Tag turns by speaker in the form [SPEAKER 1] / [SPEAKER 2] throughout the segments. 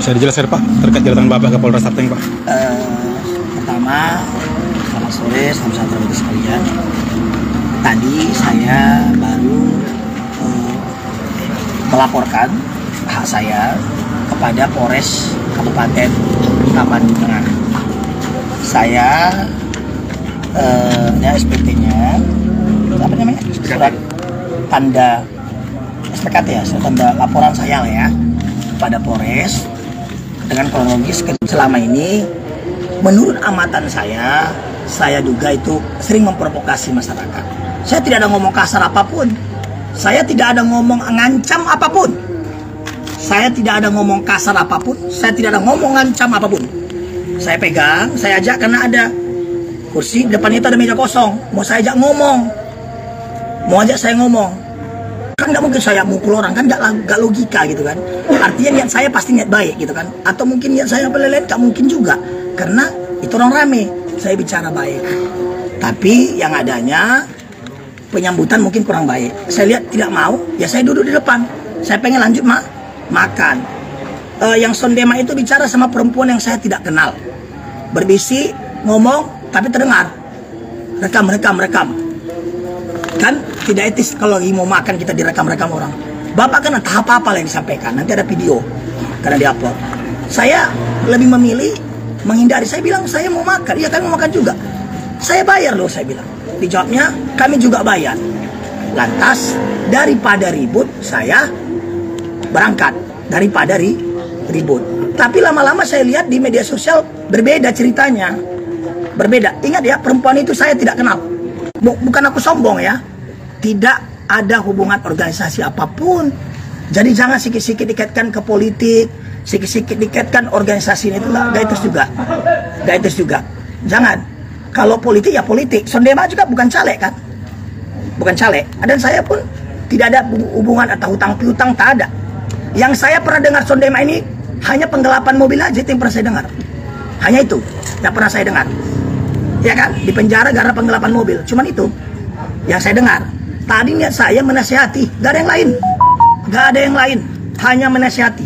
[SPEAKER 1] Bisa dijelaskan Pak terkait kedatangan Bapak ke Polres Sapteng Pak?
[SPEAKER 2] Pertama, selamat sore, salam sejahtera bagi sekalian. Tadi saya baru melaporkan hak saya kepada Polres Kabupaten Tapanuli Tengah. Saya SPT-nya apa namanya? Surat tanda SPKT ya, surat tanda laporan saya lah ya pada Polres dengan kronologis. Selama ini menurut amatan saya duga itu sering memprovokasi masyarakat. Saya tidak ada ngomong kasar apapun, saya tidak ada ngomong ngancam apapun, saya tidak ada ngomong kasar apapun, saya tidak ada ngomong ngancam apapun. Saya pegang, saya ajak karena ada kursi depan itu ada meja kosong, mau saya ajak ngomong, mau ajak saya ngomong. Kan nggak mungkin saya mukul orang, kan nggak logika gitu kan. Artinya niat saya pasti niat baik gitu kan. Atau mungkin niat saya pelelehan, nggak mungkin juga. Karena itu orang rame, saya bicara baik. Tapi yang adanya penyambutan mungkin kurang baik. Saya lihat tidak mau, ya saya duduk di depan. Saya pengen lanjut makan. Yang Sondema itu bicara sama perempuan yang saya tidak kenal. Berbisik, ngomong, tapi terdengar. Rekam. Kan tidak etis kalau lagi mau makan kita direkam-rekam orang. Bapak kan entah apa-apa yang disampaikan, nanti ada video karena diupload. Saya lebih memilih menghindari. Saya bilang saya mau makan, iya kami mau makan juga. Saya bayar loh, saya bilang. Dijawabnya kami juga bayar. Lantas daripada ribut saya berangkat, daripada ribut. Tapi lama-lama saya lihat di media sosial berbeda ceritanya. Berbeda. Ingat ya, perempuan itu saya tidak kenal. Bukan aku sombong ya, tidak ada hubungan organisasi apapun. Jadi jangan sikit-sikit dikaitkan ke politik, sikit-sikit dikaitkan organisasi itu gak etis juga. Jangan. Kalau politik ya politik. Sondema juga bukan caleg kan, bukan caleg. Dan saya pun tidak ada hubungan atau hutang piutang, tak ada. Yang saya pernah dengar Sondema ini hanya penggelapan mobil aja itu yang pernah saya dengar. Hanya itu yang pernah saya dengar. Ya kan, di penjara karena penggelapan mobil. Cuman itu yang saya dengar. Tadi niat saya menasihati, gak ada yang lain. Gak ada yang lain, hanya menasihati.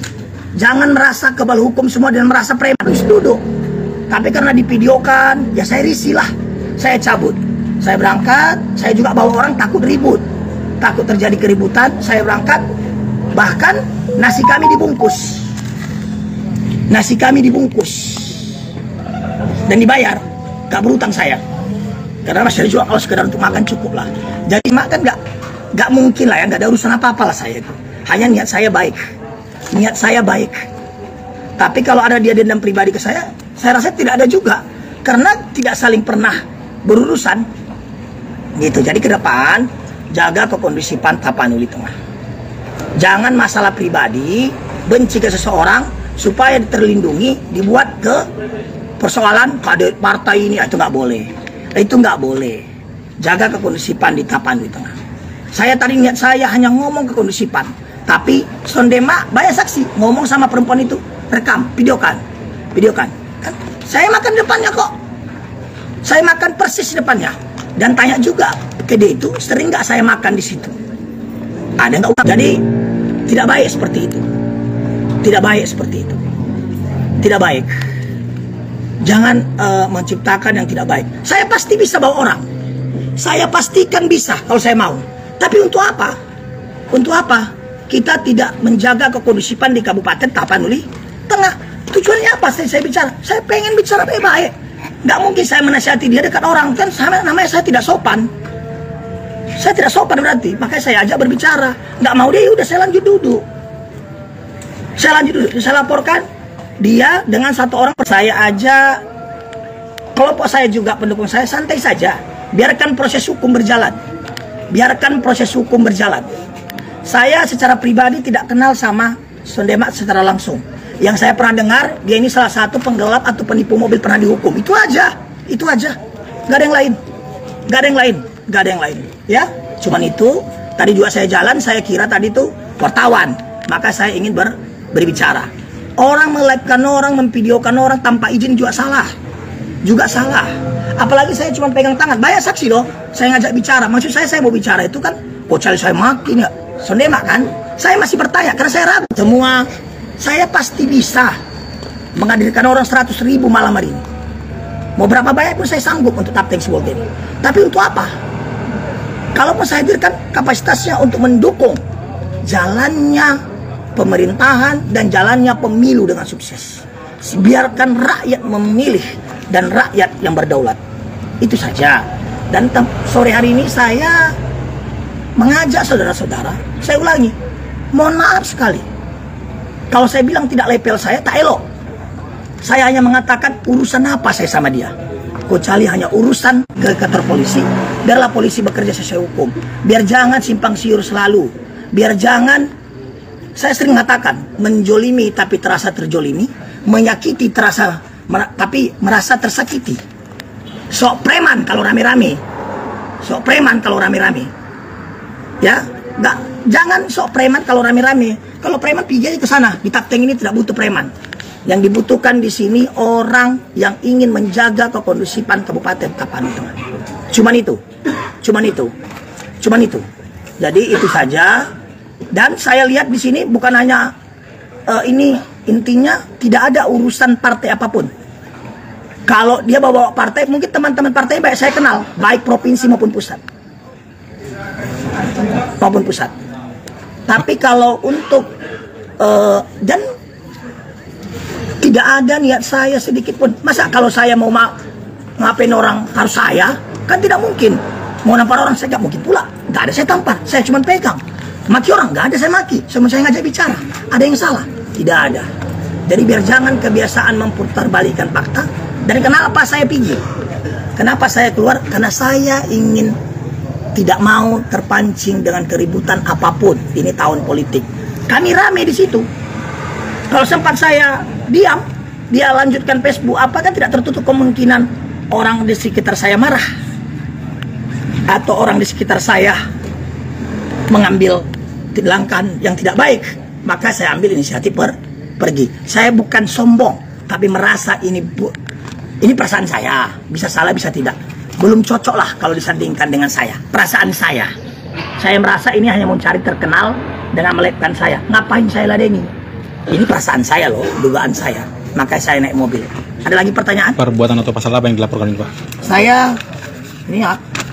[SPEAKER 2] Jangan merasa kebal hukum semua dan merasa preman. Harus duduk. Tapi karena divideokan, ya saya risih lah. Saya cabut. Saya berangkat, saya juga bawa orang takut ribut. Takut terjadi keributan, saya berangkat. Bahkan nasi kami dibungkus. Nasi kami dibungkus. Dan dibayar. Gak berutang saya, karena masih jual kalau sekedar untuk makan cukup lah. Jadi makan gak mungkin lah ya, gak ada urusan apa-apa lah saya itu. Hanya niat saya baik, Tapi kalau ada dia dendam pribadi ke saya rasa tidak ada juga, karena tidak saling pernah berurusan gitu. Jadi ke depan jaga kekondisipan Tapanuli Tengah. Jangan masalah pribadi, benci ke seseorang supaya terlindungi dibuat ke persoalan partai ini, itu nggak boleh. Itu nggak boleh. Jaga kekondisipan di Tapanuli Tengah. Saya tadi niat saya hanya ngomong kekondisipan, tapi Sondema banyak saksi ngomong sama perempuan itu, rekam, videokan. Kan saya makan depannya kok. Saya makan persis depannya. Dan tanya juga ke dia itu sering nggak saya makan di situ. Ada nggak? Jadi tidak baik seperti itu. Tidak baik. Jangan menciptakan yang tidak baik. Saya pasti bisa bawa orang. Saya pastikan bisa kalau saya mau. Tapi untuk apa? Untuk apa? Kita tidak menjaga kekondisipan di Kabupaten Tapanuli Tengah. Tujuannya apa? Saya bicara. Saya pengen bicara baik-baik. Nggak mungkin saya menasihati dia dekat orang. Kan namanya saya tidak sopan. Saya tidak sopan berarti. Makanya saya ajak berbicara. Nggak mau dia, udah saya lanjut duduk. Saya laporkan dia dengan satu orang. Saya aja, kelompok saya juga pendukung saya, santai saja. Biarkan proses hukum berjalan. Saya secara pribadi tidak kenal sama Sondema secara langsung. Yang saya pernah dengar, dia ini salah satu penggelap atau penipu mobil pernah dihukum. Itu aja. Gak ada yang lain. Ya, cuman itu. Tadi juga saya jalan, saya kira tadi itu wartawan. Maka saya ingin berbicara. Orang melive-kan orang, memvideokan orang tanpa izin juga salah. Apalagi saya cuma pegang tangan. Banyak saksi loh. Saya ngajak bicara. Maksud saya mau bicara itu kan bocah saya makin ya. Sondema kan. Saya masih bertanya karena saya ragu. Semua saya pasti bisa menghadirkan orang 100.000 malam hari ini. Mau berapa banyak pun saya sanggup untuk Kapten Sibolga ini. Tapi untuk apa? Kalaupun saya hadirkan kapasitasnya untuk mendukung jalannya pemerintahan dan jalannya pemilu dengan sukses. Biarkan rakyat memilih dan rakyat yang berdaulat. Itu saja. Dan sore hari ini saya mengajak saudara-saudara, saya ulangi, mohon maaf sekali. Kalau saya bilang tidak level saya, tak elok. Saya hanya mengatakan urusan apa saya sama dia. Kecuali hanya urusan ke kantor polisi. Biarlah polisi bekerja sesuai hukum. Biar jangan simpang siur selalu. Biar jangan, saya sering mengatakan, menjolimi tapi terasa terjolimi. Menyakiti terasa, tapi merasa tersakiti. Sok preman kalau rame-rame. Sok preman kalau rame-rame. Ya, enggak, jangan sok preman kalau rame-rame. Kalau preman pergi aja ke sana. Di Tapteng ini tidak butuh preman. Yang dibutuhkan di sini orang yang ingin menjaga kekondusifan Kabupaten Tapanuli. Cuman itu. Jadi itu saja. Dan saya lihat di sini bukan hanya ini, intinya tidak ada urusan partai apapun. Kalau dia bawa partai, mungkin teman-teman partai baik saya kenal, baik provinsi maupun pusat. Tapi kalau untuk dan tidak ada niat saya sedikit pun. Masa kalau saya mau ngapain orang harus saya? Kan tidak mungkin. Mau nampar orang saya nggak mungkin pula. Nggak ada saya tampar. Saya cuma pegang. Maki orang nggak ada saya maki. Cuma saya ngajak bicara. Ada yang salah? Tidak ada. Jadi biar jangan kebiasaan memputarbalikkan fakta. Dan kenapa saya pergi? Kenapa saya keluar? Karena saya ingin tidak mau terpancing dengan keributan apapun. Ini tahun politik. Kami rame di situ. Kalau sempat saya diam, dia lanjutkan Facebook, apa kan tidak tertutup kemungkinan orang di sekitar saya marah. Atau orang di sekitar saya mengambil langkah yang tidak baik. Maka saya ambil inisiatif pergi. Saya bukan sombong, tapi merasa ini perasaan saya. Bisa salah, bisa tidak. Belum cocok lah kalau disandingkan dengan saya. Perasaan saya. Saya merasa ini hanya mencari terkenal dengan melekkan saya. Ngapain saya ladeni? Ini perasaan saya loh, dugaan saya. Makanya saya naik mobil. Ada lagi pertanyaan?
[SPEAKER 1] Perbuatan atau pasal apa yang dilaporkan ini, Pak?
[SPEAKER 2] Saya, ini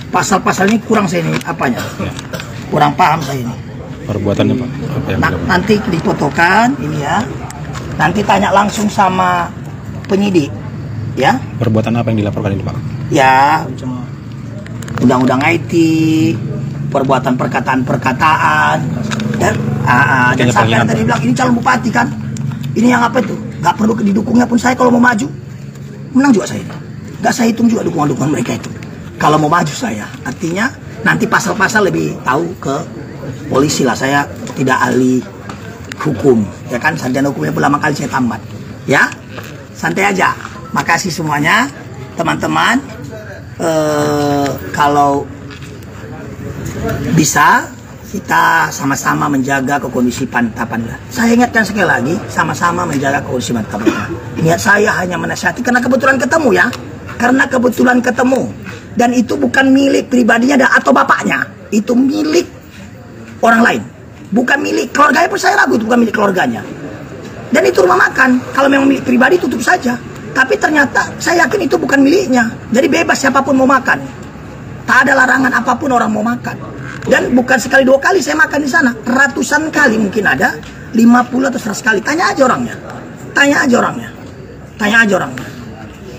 [SPEAKER 2] pasal-pasalnya kurang saya ini, apanya? Kurang paham saya ini.
[SPEAKER 1] Perbuatannya, Pak? Apa yang dilaporkan?
[SPEAKER 2] Nanti difotokan, ini ya. Nanti tanya langsung sama penyidik, ya.
[SPEAKER 1] Perbuatan apa yang dilaporkan ini, Pak?
[SPEAKER 2] Ya, undang-undang IT, perbuatan perkataan-perkataan, dan sampai tadi bilang ini calon bupati kan, ini yang apa itu? Gak perlu didukungnya pun saya kalau mau maju, menang juga saya. Gak saya hitung juga dukungan-dukungan mereka itu. Kalau mau maju saya, artinya nanti pasal-pasal lebih tahu ke polisi lah. Saya tidak ahli hukum, ya kan? Sarjana hukumnya pun lama kali saya tamat, ya. Santai aja. Makasih semuanya, teman-teman. Kalau bisa kita sama-sama menjaga kekondusifan Tapanuli. Saya ingatkan sekali lagi, sama-sama menjaga kekondusifan Tapanuli. Niat saya hanya menasihati karena kebetulan ketemu ya. Karena kebetulan ketemu. Dan itu bukan milik pribadinya atau bapaknya. Itu milik orang lain. Bukan milik keluarganya pun saya ragu itu bukan milik keluarganya. Dan itu rumah makan. Kalau memang milik pribadi tutup saja. Tapi ternyata saya yakin itu bukan miliknya. Jadi bebas siapapun mau makan. Tak ada larangan apapun orang mau makan. Dan bukan sekali dua kali saya makan di sana. Ratusan kali mungkin ada. 50 atau 100 kali. Tanya aja orangnya.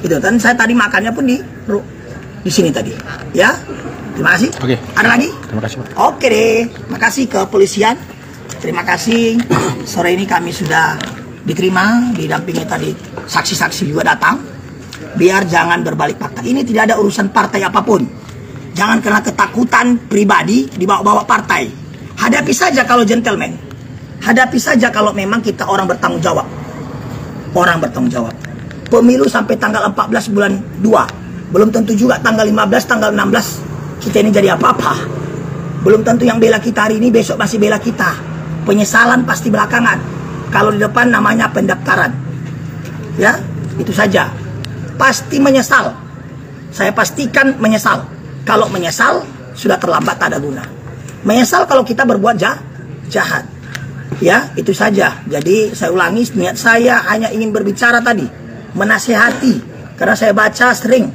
[SPEAKER 2] Itu. Dan saya tadi makannya pun di sini tadi. Ya. Terima kasih.
[SPEAKER 1] Oke.
[SPEAKER 2] Ada lagi?
[SPEAKER 1] Terima kasih, Pak.
[SPEAKER 2] Oke deh. Makasih ke kepolisian. Terima kasih. Sore ini kami sudah diterima. Didampingi tadi. Saksi-saksi juga datang. Biar jangan berbalik fakta. Ini tidak ada urusan partai apapun. Jangan karena ketakutan pribadi dibawa-bawa partai. Hadapi saja kalau gentleman. Hadapi saja kalau memang kita orang bertanggung jawab. Pemilu sampai tanggal 14 bulan 2. Belum tentu juga tanggal 15, tanggal 16 kita ini jadi apa-apa. Belum tentu yang bela kita hari ini besok masih bela kita. Penyesalan pasti belakangan. Kalau di depan namanya pendaftaran. Ya, itu saja. Pasti menyesal. Saya pastikan menyesal. Kalau menyesal, sudah terlambat, tak ada guna. Menyesal kalau kita berbuat jahat. Ya, itu saja. Jadi saya ulangi, niat saya hanya ingin berbicara tadi, menasehati. Karena saya baca sering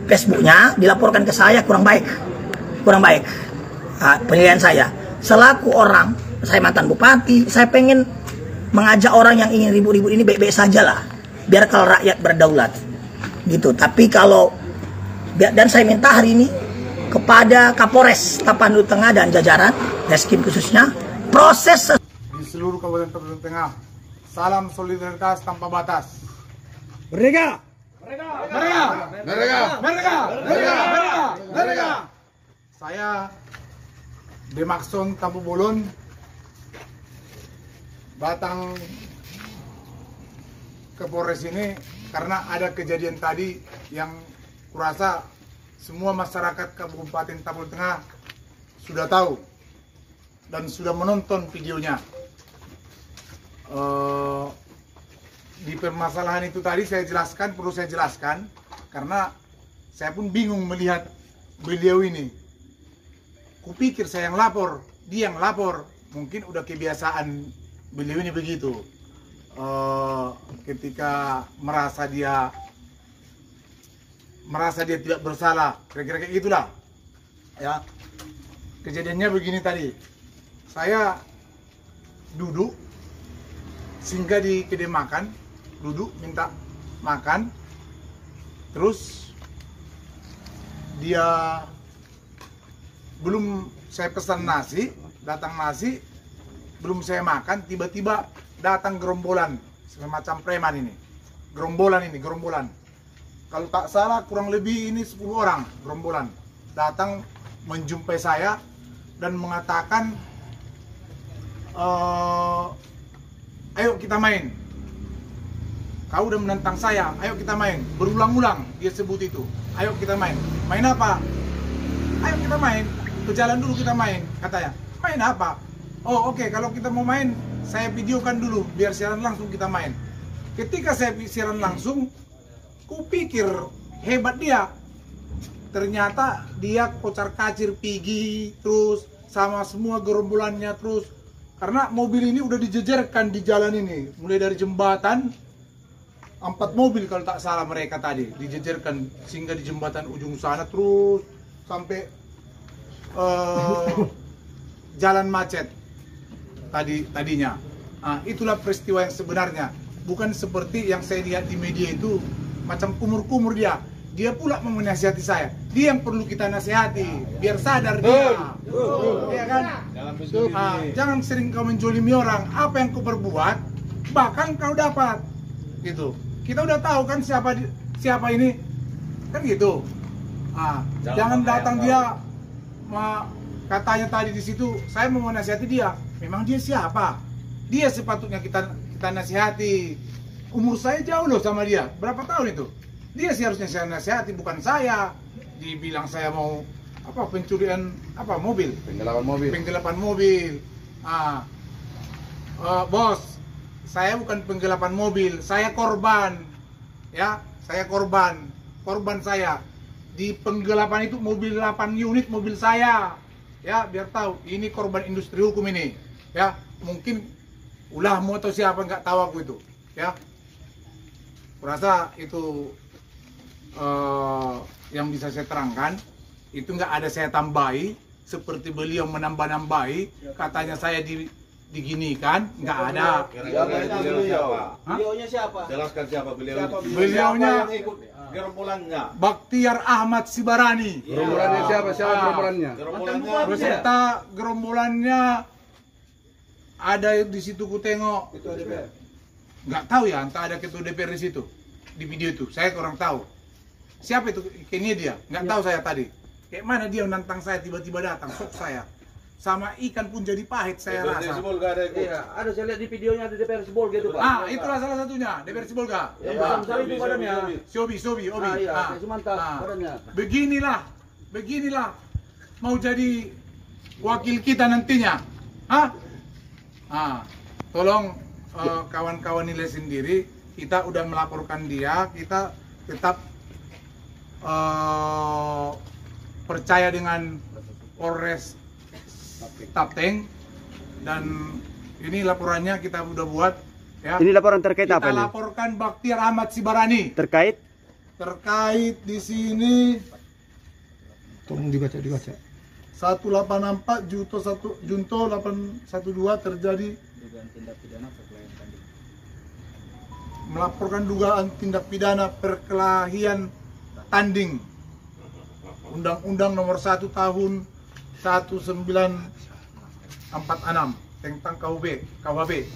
[SPEAKER 2] Facebooknya dilaporkan ke saya kurang baik. Kurang baik. Penilaian saya. Selaku orang, saya mantan bupati, saya pengen mengajak orang yang ingin ribut-ribut ini baik-baik saja lah. Biar kalau rakyat berdaulat. Gitu. Tapi kalau, dan saya minta hari ini kepada Kapolres Tapanuli Tengah dan jajaran, Reskim khususnya, proses
[SPEAKER 3] di seluruh Kabupaten Tapanuli Tengah. Salam solidaritas tanpa batas.
[SPEAKER 1] Merdeka!
[SPEAKER 3] Merdeka! Merdeka! Merdeka! Merdeka! Merdeka! Merdeka! Saya Demakson Tampu Bolon datang ke Polres ini karena ada kejadian tadi yang kurasa semua masyarakat Kabupaten Tapanuli Tengah sudah tahu dan sudah menonton videonya. Di permasalahan itu tadi perlu saya jelaskan karena saya pun bingung melihat beliau ini. Kupikir saya yang lapor, dia yang lapor. Mungkin udah kebiasaan beliau ini begitu. Ketika merasa dia tidak bersalah, kira-kira kayak gitulah. Ya. Kejadiannya begini tadi. Saya duduk singgah di kedai makan, duduk minta makan. Terus dia belum saya pesan nasi, datang nasi, belum saya makan, tiba-tiba datang gerombolan semacam preman ini. Gerombolan. Kalau tak salah kurang lebih ini 10 orang gerombolan datang menjumpai saya dan mengatakan, ayo kita main. Kau udah menentang saya, ayo kita main. Berulang-ulang dia sebut itu. Ayo kita main. Main apa? Ayo kita main. Ke jalan dulu kita main, katanya. Main apa? Oh oke, kalau kita mau main, saya videokan dulu, biar siaran langsung kita main. Ketika saya siaran langsung, kupikir hebat dia. Ternyata dia kocar-kacir pergi terus sama semua gerombolannya terus. Karena mobil ini udah dijejerkan di jalan ini, mulai dari jembatan, 4 mobil kalau tak salah mereka tadi dijejerkan sehingga di jembatan ujung sana terus sampai jalan macet tadinya. Nah, itulah peristiwa yang sebenarnya, bukan seperti yang saya lihat di media itu macam kumur-kumur dia. Dia pula mau menasihati saya. Dia yang perlu kita nasihati biar sadar dia. Iya kan? Jangan sering kau menjolimi orang. Apa yang kau perbuat, bahkan kau dapat. Gitu. Kita udah tahu kan siapa ini, kan gitu. Jangan datang dia katanya tadi di situ saya mau nasihati dia. Memang dia siapa? Dia sepatutnya kita nasihati. Umur saya jauh loh sama dia. Berapa tahun itu? Dia sih harusnya saya nasihati, bukan saya. Dibilang saya mau pencurian mobil, penggelapan mobil. Bos, saya bukan penggelapan mobil, saya korban. Ya, saya korban. Korban saya di penggelapan itu mobil 8 unit mobil saya. Ya, biar tahu ini korban industri hukum ini. Ya, mungkin ulahmu atau siapa nggak tahu aku itu. Ya, kurasa itu yang bisa saya terangkan. Itu nggak ada saya tambahi seperti beliau menambah-nambahi. Katanya saya diginikan, nggak ada.
[SPEAKER 4] Beliaunya siapa? Jelaskan siapa beliau.
[SPEAKER 3] Beliaunya
[SPEAKER 4] yang ikut gerombolannya.
[SPEAKER 3] Baktiar Ahmad Sibarani.
[SPEAKER 5] Gerombolannya siapa? Siapa gerombolannya?
[SPEAKER 3] Beserta gerombolannya ada di situ ku tengok. Nggak tahu ya, entah ada ketua DPR di situ di video itu. Saya kurang tahu. Siapa itu? Kayaknya dia. Nggak tahu saya tadi. Kayak mana dia menantang saya tiba-tiba datang, sok saya. Sama ikan pun jadi pahit saya rasa.
[SPEAKER 4] Iya, ada saya lihat di videonya ada DPR Sibolga itu, Pak.
[SPEAKER 3] Itulah salah satunya, DPR Sibolga.
[SPEAKER 4] Yang besar itu badannya.
[SPEAKER 3] Sobi, Obi.
[SPEAKER 4] Iya, mantap badannya.
[SPEAKER 3] Beginilah mau jadi wakil kita nantinya. Tolong kawan-kawan nilai sendiri, kita udah melaporkan dia, kita tetap percaya dengan Polres Tapteng dan Ini laporannya kita udah buat ya.
[SPEAKER 6] Ini laporan terkait
[SPEAKER 3] Kita
[SPEAKER 6] apa ini?
[SPEAKER 3] laporkan Baktiar Ahmad Sibarani
[SPEAKER 6] Terkait
[SPEAKER 3] di sini
[SPEAKER 5] Tolong dibaca.
[SPEAKER 3] 184 Junto 812 terjadi melaporkan dugaan tindak pidana perkelahian tanding Undang-Undang Nomor 1 Tahun 1946 tentang KUHP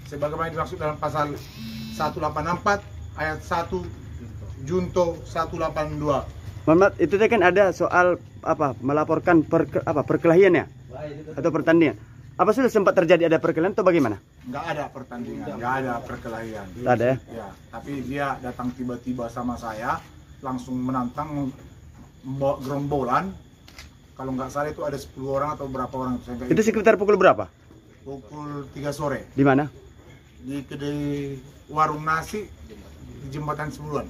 [SPEAKER 3] sebagaimana dimaksud dalam pasal 184 ayat 1 Junto 182.
[SPEAKER 6] Muhammad, itu teh kan ada soal apa melaporkan perkelahian ya atau pertandingan. Apa sudah sempat terjadi ada perkelahian atau bagaimana?
[SPEAKER 3] Nggak ada pertandingan, nggak ada perkelahian.
[SPEAKER 6] Tidak ada ya?
[SPEAKER 3] Ya, tapi dia datang tiba-tiba sama saya, langsung menantang, membawa gerombolan. Kalau nggak salah itu ada 10 orang atau berapa orang.
[SPEAKER 6] Itu sekitar pukul berapa?
[SPEAKER 3] Pukul 3 sore.
[SPEAKER 6] Di mana?
[SPEAKER 3] Di kedai warung nasi di Jembatan Semuluan.